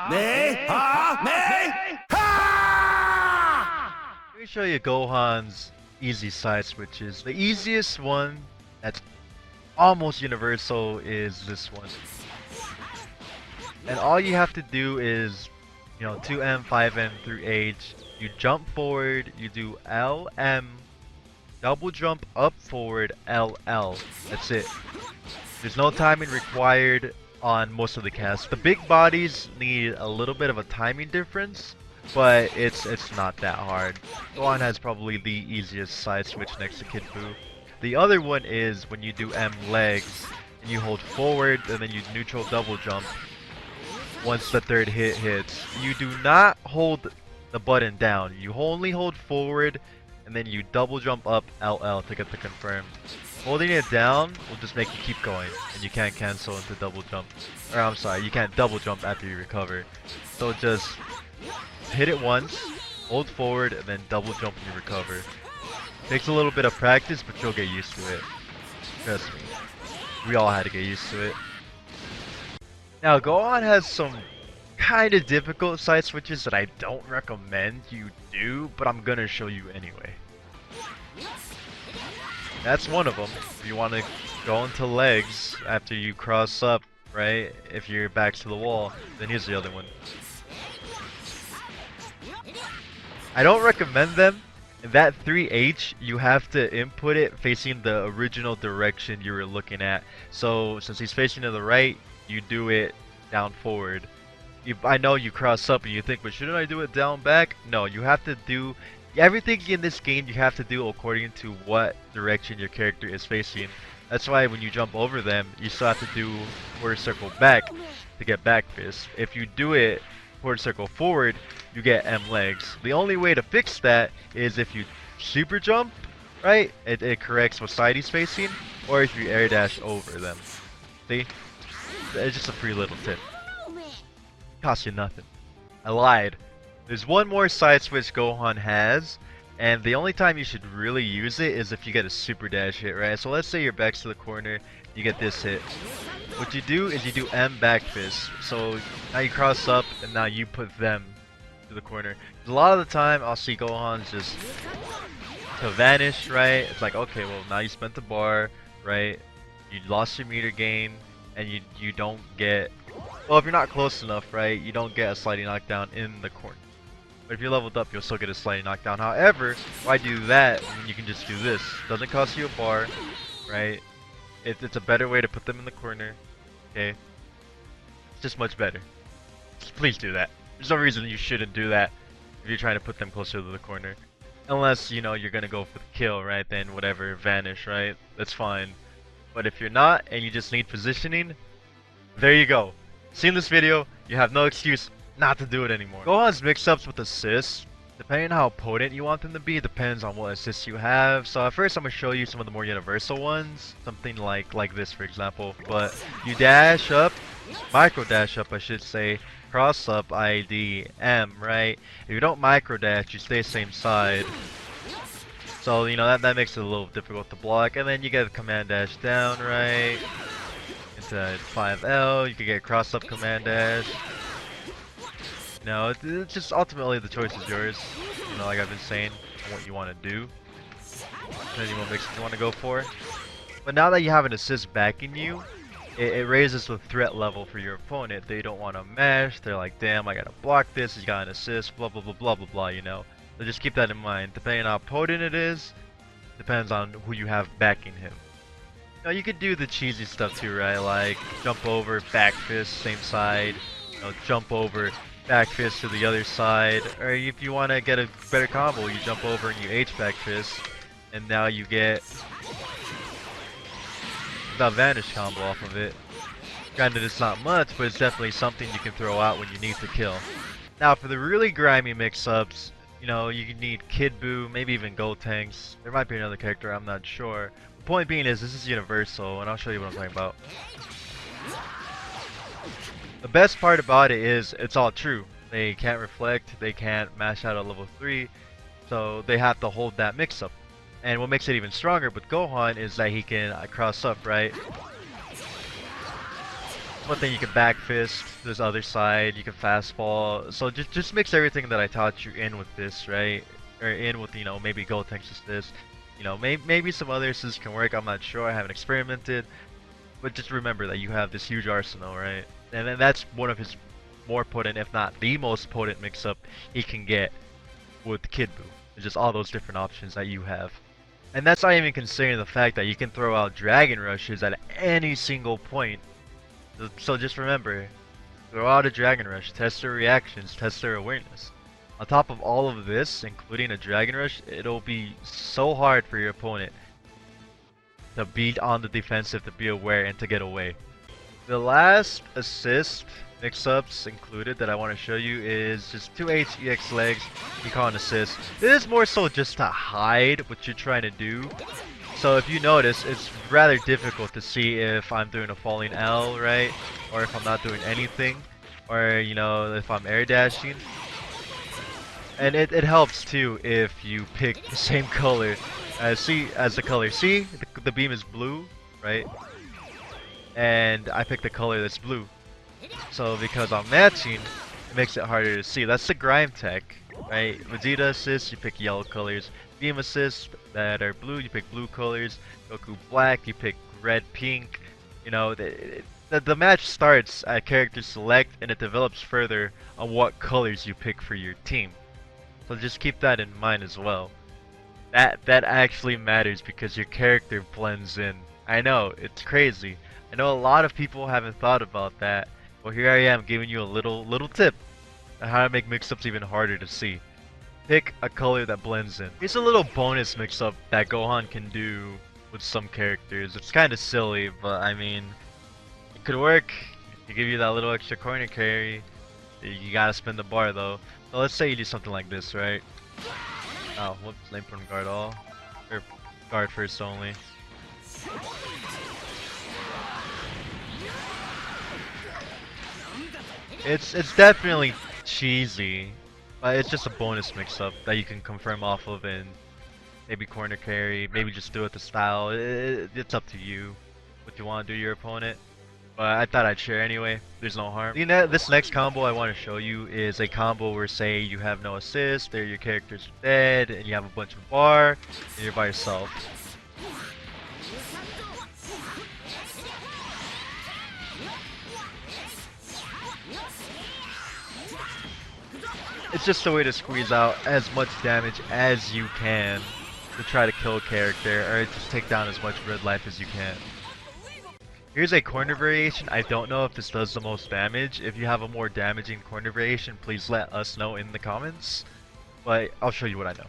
Let me show you Gohan's easy side switches. The easiest one that's almost universal is this one. And all you have to do is, 2M, 5M through H. You jump forward, you do LM, double jump up forward, LL. That's it. There's no timing required on most of the casts. The big bodies need a little bit of a timing difference, but it's not that hard. Gohan has probably the easiest side switch next to Kid Buu. The other one is when you do M legs and you hold forward and then you neutral double jump once the third hit hits. You do not hold the button down. You only hold forward and then you double jump up LL to get the confirmed. Holding it down will just make you keep going and you can't cancel into double jump. Or I'm sorry, you can't double jump after you recover. So just hit it once, hold forward, and then double jump when you recover. Takes a little bit of practice, but you'll get used to it. Trust me. We all had to get used to it. Now, Gohan has some kind of difficult side switches that I don't recommend you do, but I'm gonna show you anyway. That's one of them. If you want to go into legs after you cross up, right? If your back's to the wall, then here's the other one. I don't recommend them. In that 3H, you have to input it facing the original direction you were looking at. So since he's facing to the right, you do it down forward. I know you cross up and you think, but shouldn't I do it down back? No, you have to do everything in this game. You have to do according to what direction your character is facing. That's why when you jump over them, you still have to do quarter circle back to get back fist. If you do it quarter circle forward, you get M legs. The only way to fix that is if you super jump, right? It corrects what side he's facing, or if you air dash over them. See? It's just a free little tip. Costs you nothing. I lied. There's one more side switch Gohan has, and the only time you should really use it is if you get a super dash hit, right? So let's say your back's to the corner, you get this hit. What you do is you do M back fist. So now you cross up, and now you put them to the corner. A lot of the time, I'll see Gohan's just to vanish, right? It's like, okay, well now you spent the bar, right? You lost your meter gain, and you don't get, well, if you're not close enough, right, you don't get a sliding knockdown in the corner. But if you're leveled up, you'll still get a sliding knockdown. However, why do that when you can just do this? Doesn't cost you a bar, right? It's a better way to put them in the corner, okay? It's just much better. Please do that. There's no reason you shouldn't do that if you're trying to put them closer to the corner. Unless, you're gonna go for the kill, right? Then whatever, vanish, right? That's fine. But if you're not, and you just need positioning, there you go. Seen this video, you have no excuse not to do it anymore. Gohan's mix-ups with assists, depending on how potent you want them to be, depends on what assists you have. So at first I'm going to show you some of the more universal ones, something like this for example. But you dash up, micro dash up I should say, cross up ID M, right? If you don't micro dash, you stay same side. So that makes it a little difficult to block, and then you get a command dash down, right? Into 5L, you can get cross up command dash. No, it's just ultimately the choice is yours. Like I've been saying, what you want to do. Depending what mix you want to go for. But now that you have an assist backing you, it raises the threat level for your opponent. They don't want to mesh. They're like, damn, I gotta block this. He's got an assist. Blah blah blah blah blah blah. So just keep that in mind. Depending on how potent it is, depends on who you have backing him. You could do the cheesy stuff too, right? Like jump over, back fist, same side. Jump over, back fist to the other side. Or if you want to get a better combo, you jump over and you H back fist, and now you get the vanish combo off of it. Granted, it's not much, but it's definitely something you can throw out when you need to kill. Now, for the really grimy mix-ups, you need Kid Buu, maybe even Gotenks. There might be another character, I'm not sure. The point being is, this is universal, and I'll show you what I'm talking about. The best part about it is, it's all true. They can't reflect, they can't mash out at level 3, so they have to hold that mix-up. And what makes it even stronger with Gohan is that he can cross up, right? One thing you can back fist, there's other side, you can fastball. So just mix everything that I taught you in with this, right? Or in with, you know, maybe Gotenks assist. You know, maybe some other assists can work, I'm not sure, I haven't experimented. But just remember that you have this huge arsenal, right? And then that's one of his more potent, if not the most potent mix-up he can get with Kid Buu. It's just all those different options that you have. And that's not even considering the fact that you can throw out Dragon Rushes at any single point. So just remember, throw out a Dragon Rush, test their reactions, test their awareness. On top of all of this, including a Dragon Rush, it'll be so hard for your opponent to be on the defensive, to be aware, and to get away. The last assist mix-ups included that I want to show you is just 2H EX legs, you call an assist. This is more so just to hide what you're trying to do. So if you notice, it's rather difficult to see if I'm doing a falling L, right? Or if I'm not doing anything. Or, you know, if I'm air dashing. And it helps too if you pick the same color as the color. See, the beam is blue, right? And I picked the color that's blue. So because I'm matching, it makes it harder to see. That's the grime tech, right? Vegeta assist, you pick yellow colors. Beam assist that are blue, you pick blue colors. Goku black, you pick red, pink. You know, the match starts at character select and it develops further on what colors you pick for your team. So just keep that in mind as well. That actually matters because your character blends in. I know, it's crazy. I know a lot of people haven't thought about that. Well, here I am giving you a little tip on how to make mix-ups even harder to see. Pick a color that blends in. Here's a little bonus mix-up that Gohan can do with some characters. It's kind of silly, but I mean, it could work. To give you that little extra corner carry, you gotta spin the bar though. So let's say you do something like this, right? Oh, whoops, lane from guard all. Or guard first only. It's definitely cheesy, but it's just a bonus mix-up that you can confirm off of and maybe corner carry, maybe just do it the style. It's up to you what you want to do to your opponent. But I thought I'd share anyway. There's no harm. This next combo I want to show you is a combo where, say, you have no assist, or your characters are dead, and you have a bunch of bar, and you're by yourself. It's just a way to squeeze out as much damage as you can to try to kill a character, or just take down as much red life as you can. Here's a corner variation. I don't know if this does the most damage. If you have a more damaging corner variation, please let us know in the comments. But I'll show you what I know.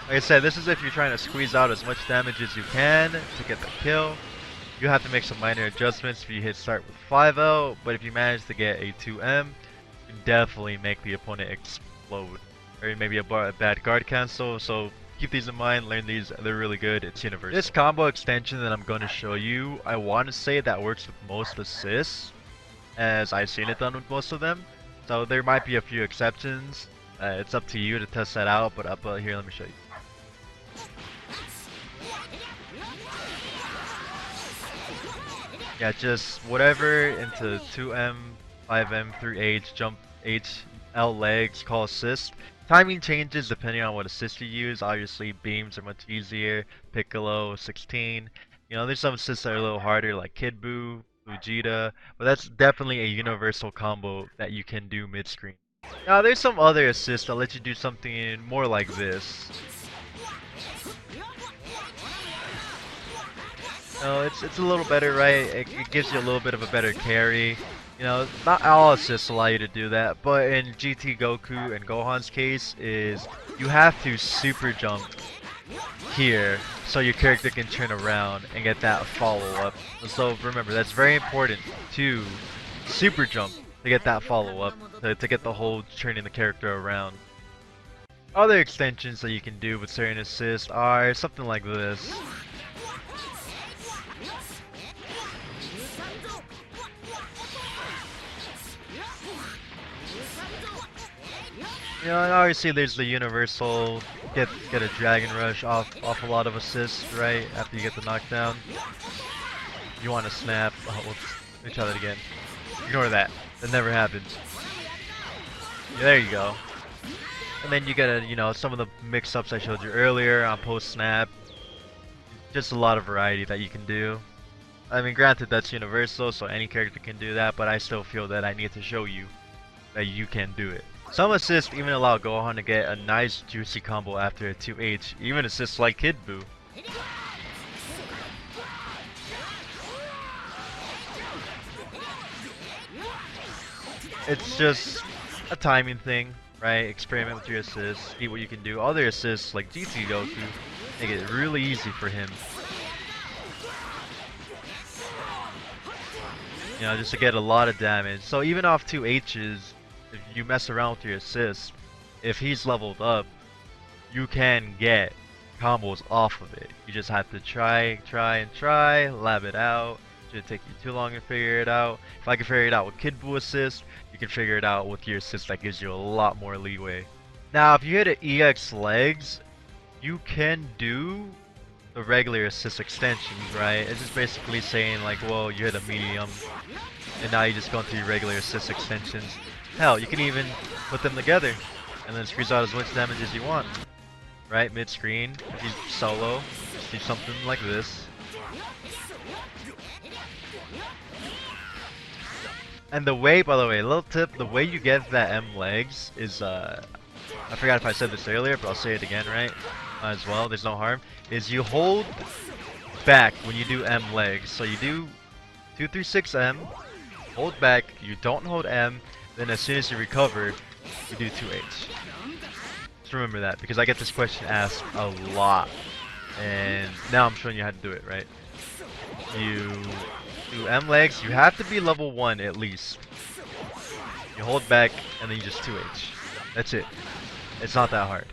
Like I said, this is if you're trying to squeeze out as much damage as you can to get the kill. You have to make some minor adjustments if you hit start with 5L, but if you manage to get a 2M, you definitely make the opponent explode. Or maybe a bad guard cancel, so keep these in mind, learn these, they're really good, it's universal. This combo extension that I'm going to show you, I want to say that works with most assists, as I've seen it done with most of them. So there might be a few exceptions, it's up to you to test that out, but here, let me show you. Yeah, just whatever into 2M, 5M, 3H, jump H, L legs, call assist. Timing changes depending on what assist you use. Obviously, beams are much easier. Piccolo, 16. You know, there's some assists that are a little harder, like Kid Buu, Vegeta, but that's definitely a universal combo that you can do mid-screen. Now, there's some other assists that let you do something more like this. No, it's a little better, right? It gives you a little bit of a better carry. You know, not all assists allow you to do that, but in GT Goku and Gohan's case is you have to super jump here so your character can turn around and get that follow-up. So remember, that's very important to super jump to get that follow-up, to get the whole turning the character around. Other extensions that you can do with certain assists are something like this. You know, and obviously there's the universal get a dragon rush off a lot of assists, right? After you get the knockdown. You want to snap. Oh, whoops. Let me try that again. Ignore that. That never happens. Yeah, there you go. And then you get you know, some of the mix-ups I showed you earlier on post-snap. Just a lot of variety that you can do. I mean, granted, that's universal, so any character can do that, but I still feel that I need to show you that you can do it. Some assists even allow Gohan to get a nice juicy combo after a 2H, even assists like Kid Buu. It's just a timing thing, right? Experiment with your assists, see what you can do. Other assists like GT Goku make it really easy for him. You know, just to get a lot of damage. So even off 2Hs, if you mess around with your assists, if he's leveled up, you can get combos off of it. You just have to try, lab it out. Shouldn't take you too long to figure it out. If I can figure it out with Kid Buu assist, you can figure it out with your assist that gives you a lot more leeway. Now, if you hit an EX legs, you can do the regular assist extensions, right? It's just basically saying like, well, you hit a medium, and now you just go into your regular assist extensions. Hell, you can even put them together, and then squeeze out as much damage as you want. Right, mid-screen, if he's solo, just do something like this. And the way, by the way, little tip, the way you get that M legs is, I forgot if I said this earlier, but I'll say it again, right? As well, there's no harm, is you hold back when you do M legs. So you do 2, 3, 6 M, hold back, you don't hold M, then as soon as you recover, you do 2H. Just remember that, because I get this question asked a lot, and now I'm showing you how to do it, right? You do M legs, you have to be level 1 at least. You hold back, and then you just 2H. That's it. It's not that hard.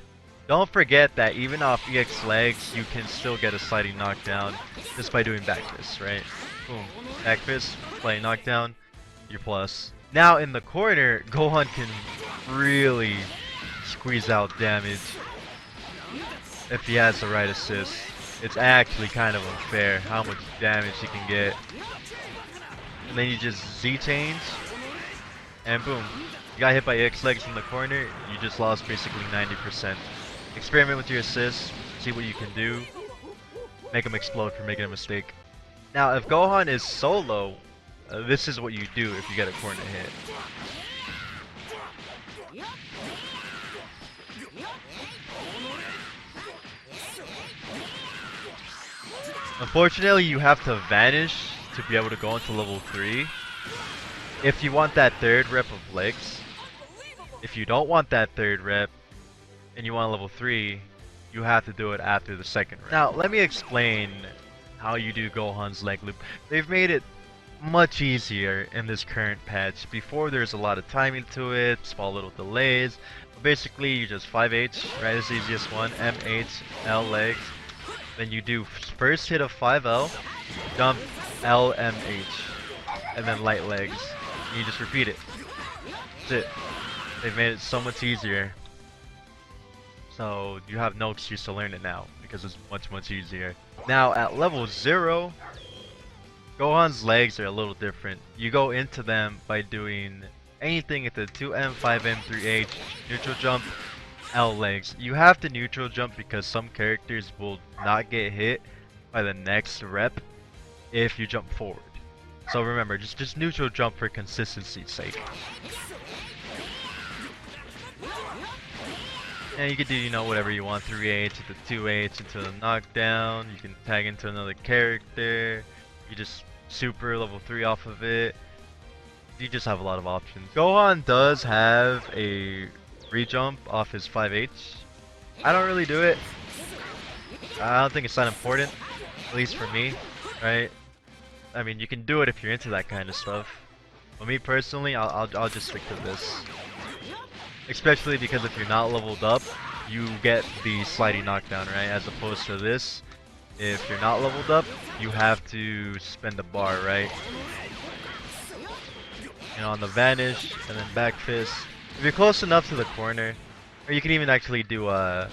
Don't forget that even off EX legs, you can still get a sliding knockdown just by doing back fist, right? Boom. Back fist, sliding knockdown, your plus. Now in the corner, Gohan can really squeeze out damage if he has the right assist. It's actually kind of unfair how much damage he can get. And then you just Z change, and boom. You got hit by EX legs in the corner, you just lost basically 90%. Experiment with your assists, see what you can do. Make him explode for making a mistake. Now if Gohan is solo, this is what you do if you get a corner hit. Unfortunately, you have to vanish to be able to go into level 3 if you want that third rep of legs. If you don't want that third rep and you want level 3, you have to do it after the second rep. Now let me explain how you do Gohan's leg loop. They've made it much easier in this current patch. Before there's a lot of timing to it, small little delays. But basically you just 5H, right? This is the easiest one. MH, L legs. Then you do first hit of 5L, jump LMH, and then light legs. And you just repeat it. That's it. They've made it so much easier. So you have no excuse to learn it now because it's much easier. Now at level 0, Gohan's legs are a little different. You go into them by doing anything at the 2M, 5M, 3H, neutral jump, L legs. You have to neutral jump because some characters will not get hit by the next rep if you jump forward. So remember, just neutral jump for consistency's sake. And you can do, you know, whatever you want, 3H into 2H into a knockdown. You can tag into another character. You just super level 3 off of it. You just have a lot of options. Gohan does have a rejump off his 5H. I don't really do it. I don't think it's that important, at least for me, right? I mean, you can do it if you're into that kind of stuff. But me personally, I'll just stick to this. Especially because if you're not leveled up, you get the sliding knockdown, right? As opposed to this, if you're not leveled up, you have to spend a bar, right? You know, on the vanish and then back fist. If you're close enough to the corner, Or you can even actually do a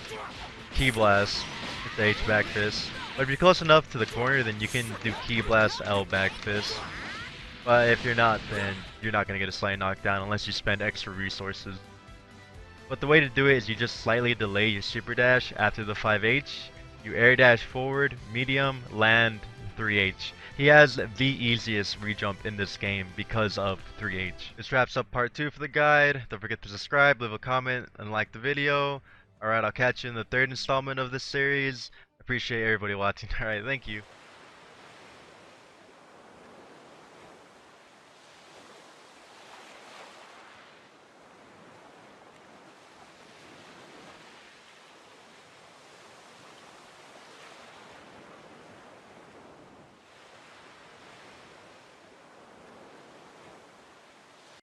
Key Blast with the H back fist. But if you're close enough to the corner, then you can do Key Blast L back fist. But if you're not, then you're not gonna get a slight knockdown unless you spend extra resources. But the way to do it is you just slightly delay your super dash after the 5H. You air dash forward, medium, land, 3H. He has the easiest rejump in this game because of 3H. This wraps up part 2 for the guide. Don't forget to subscribe, leave a comment, and like the video. Alright, I'll catch you in the third installment of this series. Appreciate everybody watching. Alright, thank you.